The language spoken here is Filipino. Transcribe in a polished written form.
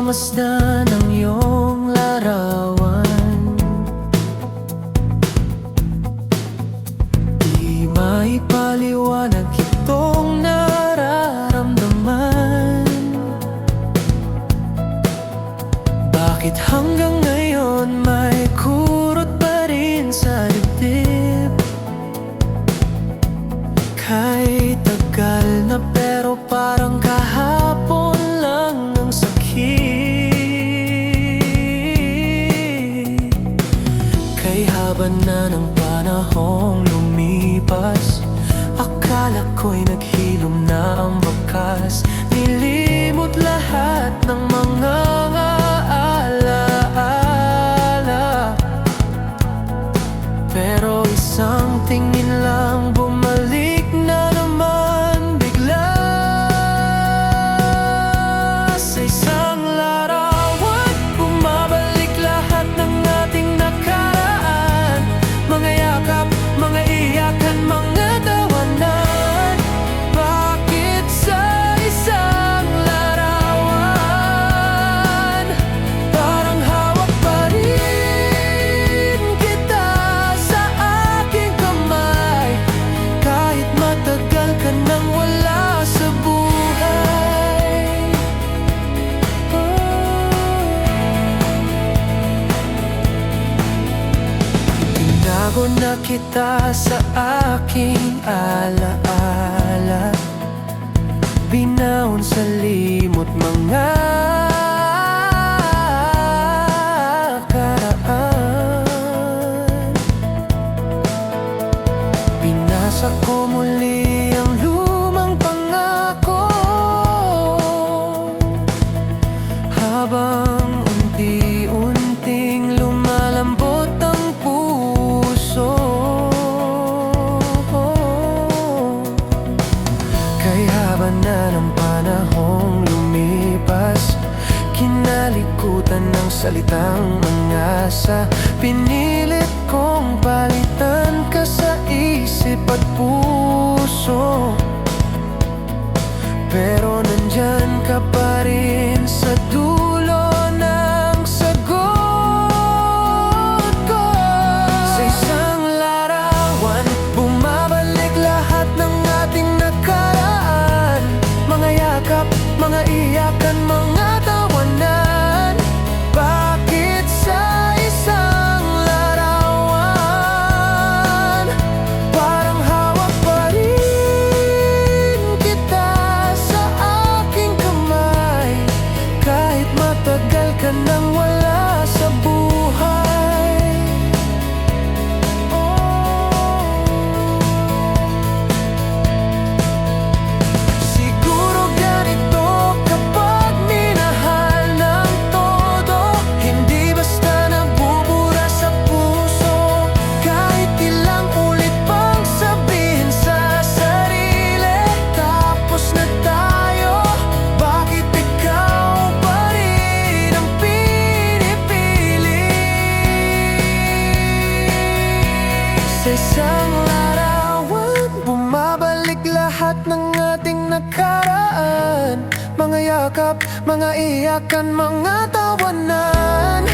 pagmamasdan ng iyong larawan. Di maipaliwanag itong nararamdaman. Bakit hanggang ngayon may kurot pa rin sa dibdib? Kahit tagal na pero parang kahapon lang ang sakit. Kay haba na ng panahong lumipas, akala ko'y naghilom na ang bakas. Nilimot lahat ng mga alaala, pero isang tingin lang bumalik na naman bigla. Sa isang larawan, bumabalik lahat ng ating nakaraan. Mga yakap, mga iyakan, mga tawanan. Bakit sa isang larawan parang hawak pa rin kita sa aking kamay? Kahit matagal ka nang wala sa buhay. Tinago na kita sa aking alaala, binaon sa limot mga karaan. Binasa ko muli ang lumang pangako, habang unti-unting lumalambot ang puso. Kay haba na ng panahong lumipas, kinalikutan ng salitang mangasa. Pinilit kong palitan ka sa isip at puso, pero nandyan ka pa rin sa dulo ng sagot ko. Sa isang larawan, bumabalik lahat ng ating nakaraan. Mga yakap, mga iyakan, mga tawanan. Bakit sa isang larawan parang hawak pa rin kita sa aking kamay? Kahit matagal ka nang wala sa buhay. Siguro ganito kapag minahal ng todo, hindi basta nagbubura sa puso. Kahit ilang ulit pang sabihin sa sarili, tapos na tayo. Bakit ikaw pa rin ang pinipili? Sa isang larawan, bumabalik lahat ng ating nakaraan. Mga yakap, mga iyakan, mga tawanan.